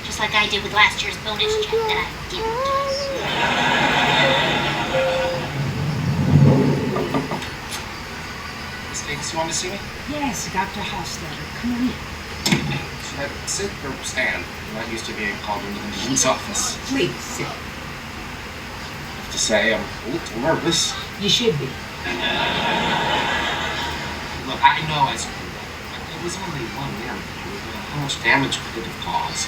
Just like I did with last year's bonus check that I didn't Miss Davis, you want to see me? Yes, Dr. Hofstadter, come on in. Should I sit or stand? I'm not used to being called into the dean's office. Please, sit. I have to say, I'm a little nervous. You should be. Look, I know I screwed up. But it was only one year. How much damage could it have caused?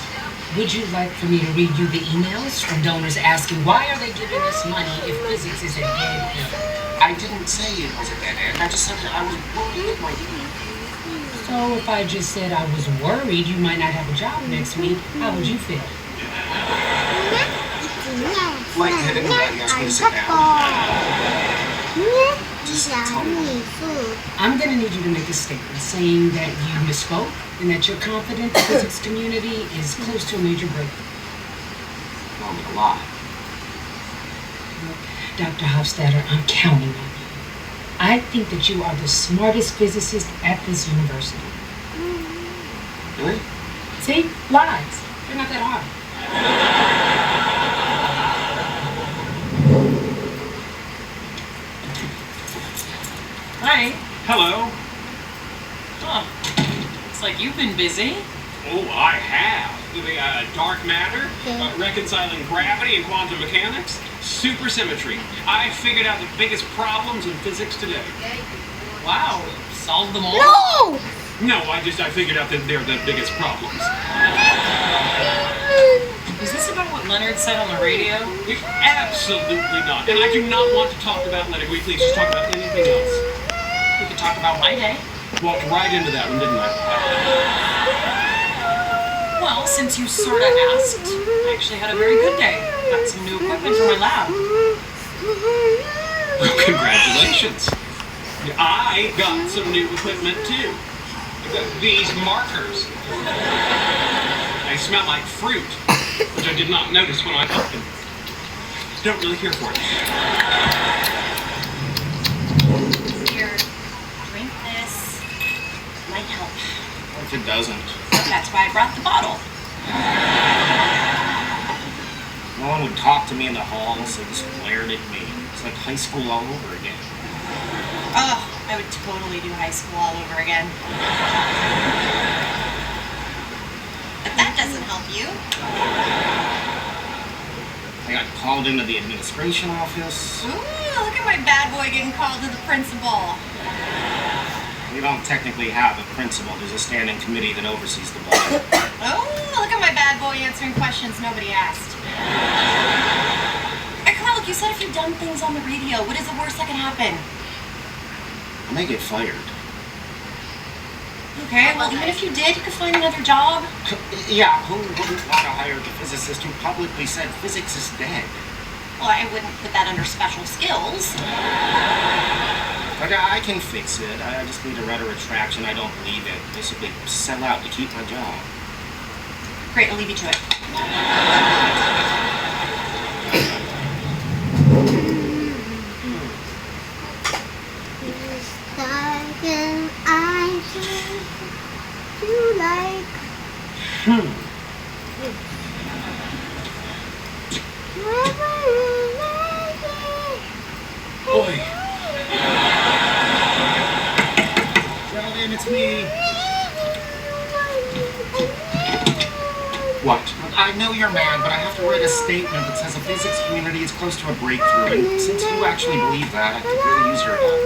Would you like for me to read you the emails from donors asking why are they giving us money if physics is a dead end? I didn't say it was a dead end. I just said that I was worried it might be. So if I just said I was worried you might not have a job next week, how would you feel? Lightheaded, nobody asked me to sit down. Just tell me. I'm going to need you to make a statement saying that you misspoke and that you're confident the physics community is close to a major breakthrough. No, I'm gonna lie. Dr. Hofstadter, I'm counting on you. I think that you are the smartest physicist at this university. Really? See? Lies. They're not that hard. Hi. Hello. Huh. Looks like you've been busy. Oh, I have. Dark matter, reconciling gravity and quantum mechanics, supersymmetry. I figured out the biggest problems in physics today. Wow. Solved them all? No! No, I figured out that they're the biggest problems. Is this about what Leonard said on the radio? Absolutely not. And I do not want to talk about Leonard. Can we please just talk about anything else? We could talk about my day. Walked right into that one, didn't I? Well, since you sort of asked, I actually had a very good day. Got some new equipment for my lab. Well, congratulations. I got some new equipment too. These markers. They smell like fruit, which I did not notice when I got them. Don't really care for it. Here, drink this. Might help. What if it doesn't? That's why I brought the bottle. No one would talk to me in the halls. They just glared at me. It's like high school all over again. Oh, I would totally do high school all over again. But that doesn't help you. I got called into the administration office. Ooh, look at my bad boy getting called to the principal. We don't technically have a principal. There's a standing committee that oversees the budget. Oh, look at my bad boy answering questions nobody asked. I called Look, you said a few dumb things on the radio. What is the worst that can happen? I may get fired. Okay, well, even if you did, you could find another job. Yeah, who wouldn't want to hire the physicist who publicly said physics is dead? Well, I wouldn't put that under special skills. But I can fix it. I just need a rudder retraction. I don't believe it. Basically, sell out to keep my job. Great, I'll leave you to it. Boy. Sheldon, it's me. What? I know you're mad, but I have to write a statement that says the physics community is close to a breakthrough. And since you actually believe that, I could really use your help.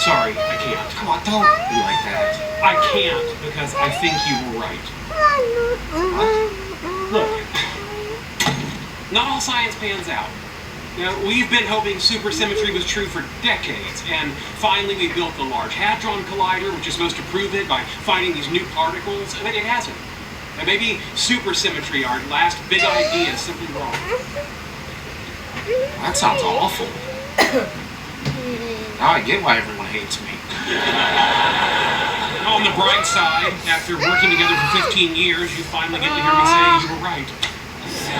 Sorry, I can't. Come on, don't be like that. I can't because I think you were right. Look, not all science pans out. You know, we've been hoping supersymmetry was true for decades, and finally we built the Large Hadron Collider, which is supposed to prove it by finding these new particles, but it hasn't. And maybe supersymmetry, our last big idea, is simply wrong. That sounds awful. Now I get why everyone hates me. On the bright side, after working together for 15 years, you finally get to hear me say you were right.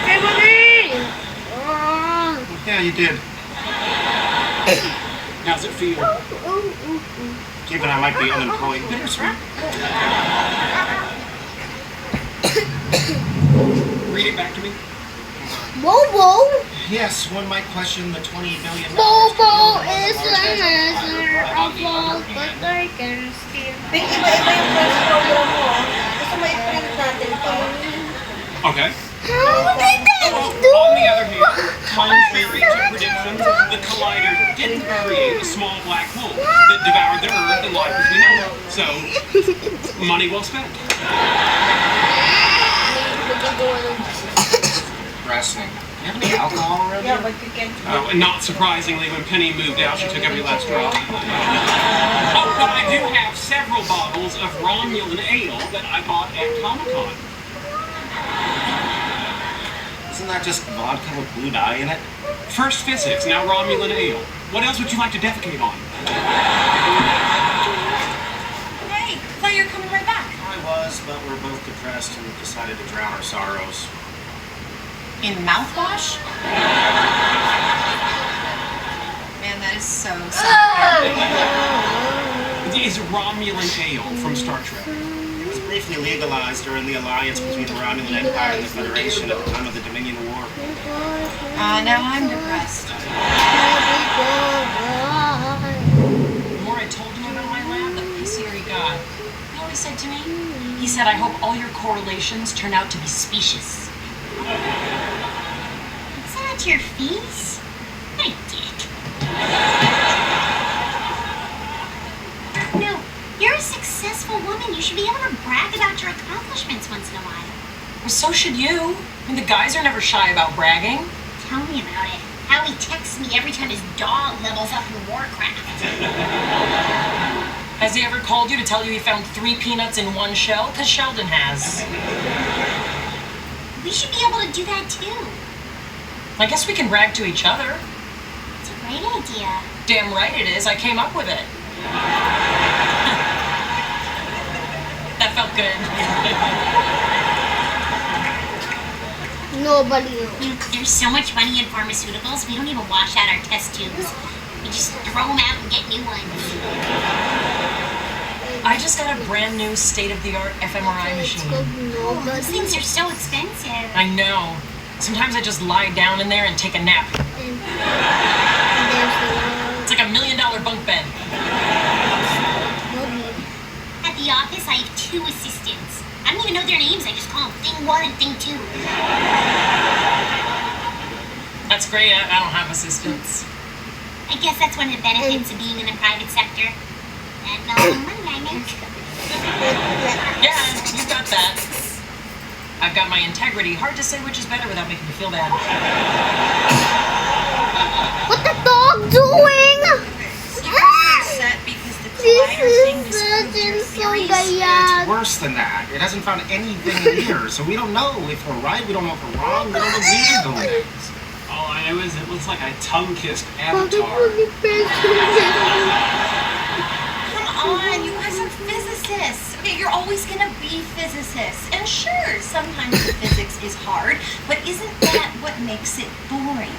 Hey, mommy! Yeah, you did. How's it feel? Given I might be unemployed, bittersweet. Read it back to me. Bobo? Yes, one might question the $20 billion. Bobo is the measure of all but I can still. Think iba-iba yung portfolio mo. Gusto mo i-print natin to? Okay. How did that do? On the other hand, contrary to predictions, the collider didn't create a small black hole that devoured the Earth and life as we know it. So, money well spent. Depressing. You have any alcohol around Yeah, here? but you can. Oh, and not surprisingly, when Penny moved out, she took every last drop. Oh, but I do have several bottles of Romulan ale that I bought at Comic-Con. Isn't that just vodka with blue dye in it? First physics, now Romulan ale. What else would you like to defecate on? Hey, I thought you were coming right back. I was, but we're both depressed and decided to drown our sorrows. In mouthwash? Man, that is so sad. Is Romulan ale from Star Trek. It was briefly legalized during the alliance between the Romulan Empire and the Federation at the time of the Dominion War. Now I'm depressed. The more I told him about my lab, the pissy he got. You know what he said to me? He said, I hope all your correlations turn out to be specious. Is that your face? What a dick. No, you're a successful woman. You should be able to brag about your accomplishments once in a while. Well, so should you. I mean, the guys are never shy about bragging. Tell me about it. Howie texts me every time his dog levels up in Warcraft. Has he ever called you to tell you he found 3 peanuts in one shell? Because Sheldon has. We should be able to do that too. I guess we can brag to each other. It's a great idea. Damn right it is. I came up with it. That felt good. Nobody. There's so much money in pharmaceuticals, we don't even wash out our test tubes. We just throw them out and get new ones. I just got a brand new state-of-the-art fMRI machine. Those things are so expensive. I know. Sometimes I just lie down in there and take a nap. It's like $1 million bunk bed. At the office, I have 2 assistants. I don't even know their names. I just call them Thing 1 and Thing 2. That's great. I don't have assistants. I guess that's one of the benefits of being in the private sector. That money I make. Yeah, you got that. I've got my integrity. Hard to say which is better without making me feel bad. What the dog doing? Upset because the collider thing disproved your theories. It's worse than that. It hasn't found anything in here, so we don't know if we're right, we don't know if we're wrong, we don't know where to go next. All I know is it looks like I tongue-kissed Avatar. Come on, you guys are physicists. Okay, you're always gonna be physicists. And sure, sometimes the physics is hard, but isn't that what makes it boring?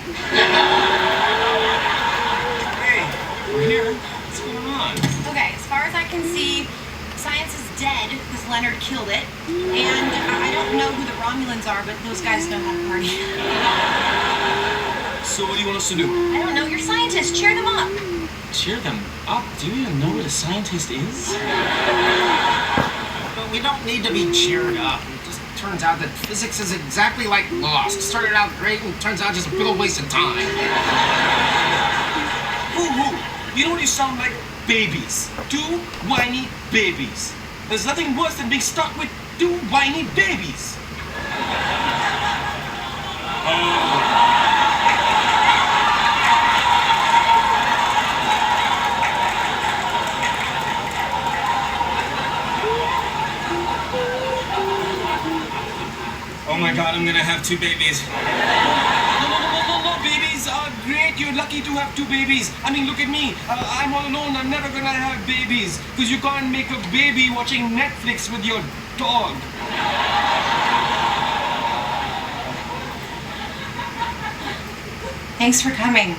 Hey, we're here. What's going on? Okay, as far as I can see, science is dead because Leonard killed it. And I don't know who the Romulans are, but those guys know how to party. So what do you want us to do? I don't know, you're scientists. Cheer them up. Cheer them up? Do you even know what a scientist is? But we don't need to be cheered up. It just turns out that physics is exactly like Lost. Started out great and turns out just a big old waste of time. Who? You know what you sound like? Babies. Two whiny babies. There's nothing worse than being stuck with two whiny babies. Oh my god, I'm gonna have 2 babies. No, babies are great. You're lucky to have 2 babies. I mean, look at me. I'm all alone. I'm never gonna have babies. Because you can't make a baby watching Netflix with your dog. Thanks for coming.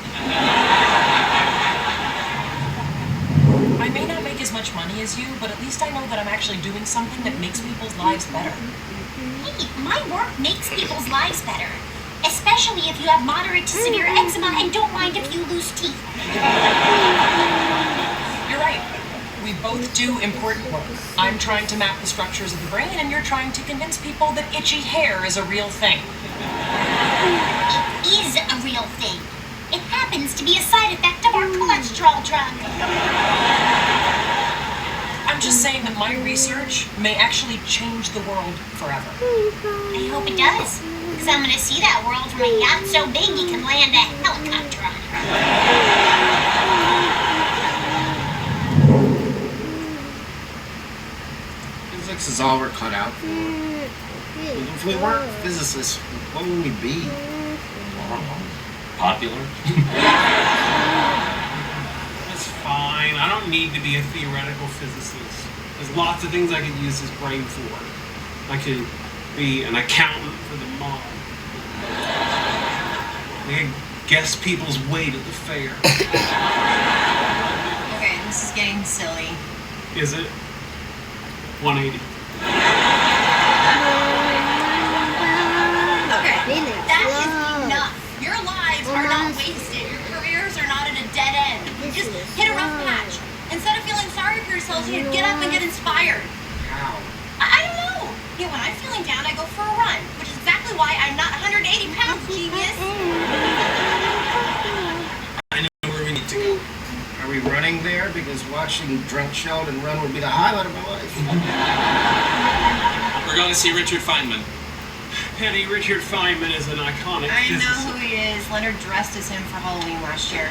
I may not make as much money as you, but at least I know that I'm actually doing something that makes people's lives better. Hey, my work makes people's lives better. Especially if you have moderate to severe eczema and don't mind if you lose teeth. You're right. We both do important work. I'm trying to map the structures of the brain, and you're trying to convince people that itchy hair is a real thing. It is a real thing. It happens to be a side effect of our cholesterol drug. I'm just saying that my research may actually change the world forever. I hope it does. Because I'm going to see that world from a yacht so big you can land a helicopter on it. Physics is all we're cut out for. If we weren't physicists, what would we be? Popular. That's fine. I don't need to be a theoretical physicist. There's lots of things I could use this brain for. I could be an accountant for the mob. I could guess people's weight at the fair. Okay, this is getting silly. Is it? 180. Okay, that is enough. Your lives are not wasted. Your careers are not at a dead end. You just hit a rough patch. Instead of feeling sorry for yourselves, you get up and get inspired. How? I don't know. Yeah, when I'm feeling down, I go for a run, which is exactly why I'm not 180 pounds, genius. I know where we need to go. Are we running there? Because watching Drunk Sheldon run would be the highlight of my life. We're going to see Richard Feynman. Penny, Richard Feynman is an iconic I know physicist. who he is. Leonard dressed as him for Halloween last year.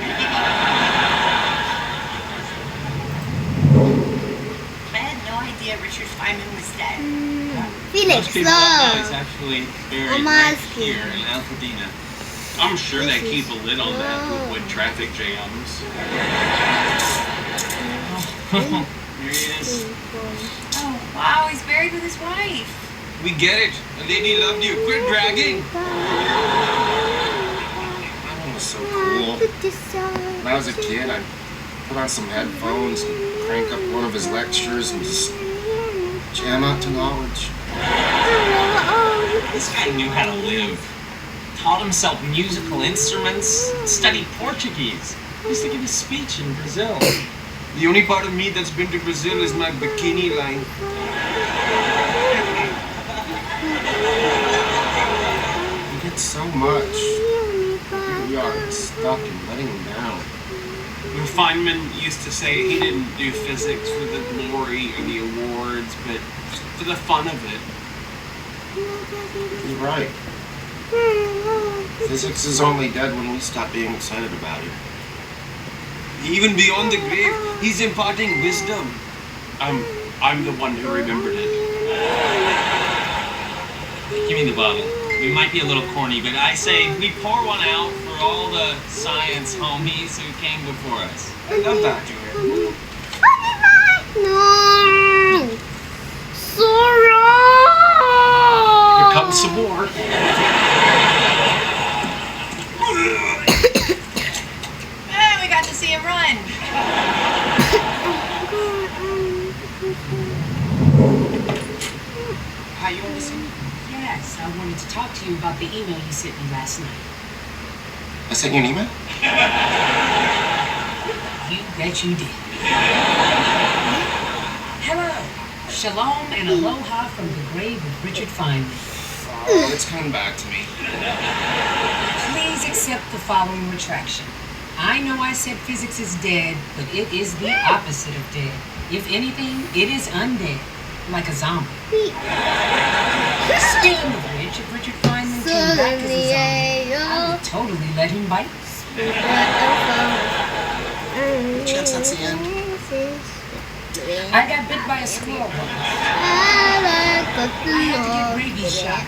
I had no idea Richard Feynman was dead. Most people don't know he's actually buried right here in Altadena. I'm sure they keep a lid on that to avoid traffic jams. There he is. Oh, wow, he's buried with his wife. We get it. A lady loved you. Quit bragging. That was so cool. When I was a kid, I'd put on some headphones and crank up one of his lectures and just jam out to knowledge. This guy knew how to live. Taught himself musical instruments, studied Portuguese. He used to give a speech in Brazil. The only part of me that's been to Brazil is my bikini line. We did so much. Here we are, stuck and letting him down. Feynman used to say he didn't do physics for the glory or the awards, but for the fun of it. He's right. Physics is only dead when we stop being excited about it. Even beyond the grave, he's imparting wisdom. I'm the one who remembered it. Give me the bottle. We might be a little corny, but I say we pour one out for all the science homies who came before us. I love that, Junior. No. Sora. Here comes some more. We got to see him run. How you want to see me? Yes, I wanted to talk to you about the email you sent me last night. I sent you an email? You bet you did. Hello. Shalom and aloha from the grave of Richard Feynman. Oh, it's coming back to me. Please accept the following retraction. I know I said physics is dead, but it is the opposite of dead. If anything, it is undead, like a zombie. Speaking of which, if Richard Feynman came back as a zombie, I would totally let him bite. Chance that's the end. I got bit by a squirrel once. I had to get rabies shots.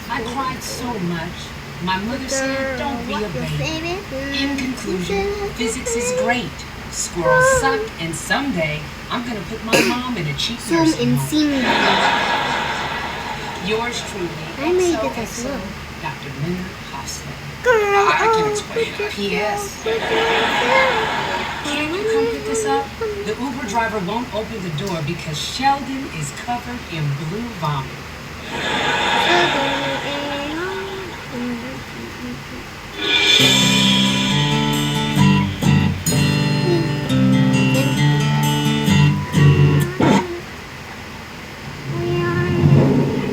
I cried so much. My mother said, don't be a baby. In conclusion, physics is great. Squirrels suck, and someday I'm gonna put my mom in a cheap nursing home. Yours truly, I made it as XOXO, well. Dr. Leonard Hofstad. I can explain it. P.S. Can you come pick us up? The Uber driver won't open the door because Sheldon is covered in blue vomit.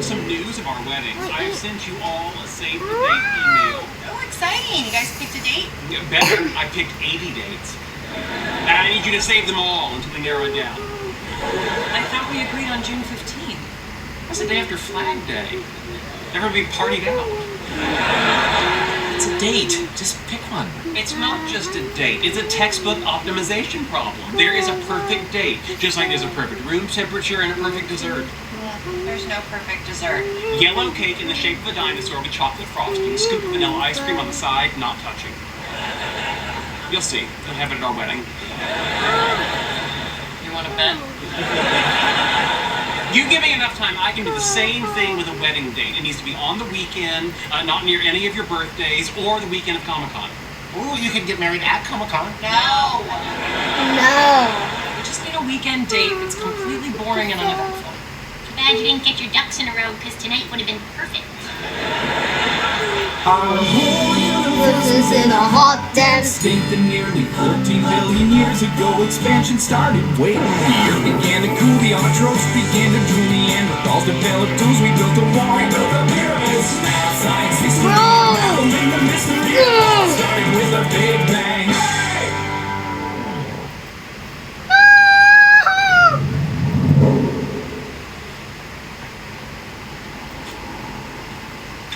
Some news of our wedding. I have sent you all a save the date email. Oh, exciting. You guys picked a date? Better, I picked 80 dates. And I need you to save them all until we narrow it down. I thought we agreed on June 15th. That's the day after Flag Day. Everybody partied out. It's a date. Just pick one. It's not just a date. It's a textbook optimization problem. There is a perfect date, just like there's a perfect room temperature and a perfect dessert. There's no perfect dessert. Yellow cake in the shape of a dinosaur with chocolate frosting, scoop of vanilla ice cream on the side, not touching. You'll see. We'll have it at our wedding. You want to bet? You give me enough time, I can do the same thing with a wedding date. It needs to be on the weekend, not near any of your birthdays, or the weekend of Comic-Con. Ooh, you can get married at Comic-Con. No. We just need a weekend date that's completely boring and uneventful. Too bad you didn't get your ducks in a row, because tonight would have been perfect. Our whole universe is in a hot dance state that nearly 14 billion years ago expansion started. Wait, the earth began to cool, the autotrophs began to drool, Neanderthals developed tools, we built a wall, we built the pyramids. Math, science, history, unraveling the mystery. It all started with a big bang. Hey!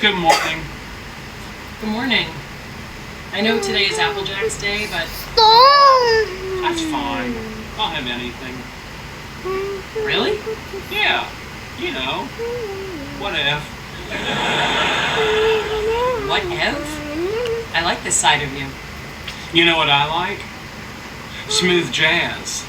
Good morning. Good morning. I know today is Applejack's Day, but That's fine. I'll have anything. really? Yeah. You know. What if? What if? I like this side of you. You know what I like? Smooth jazz.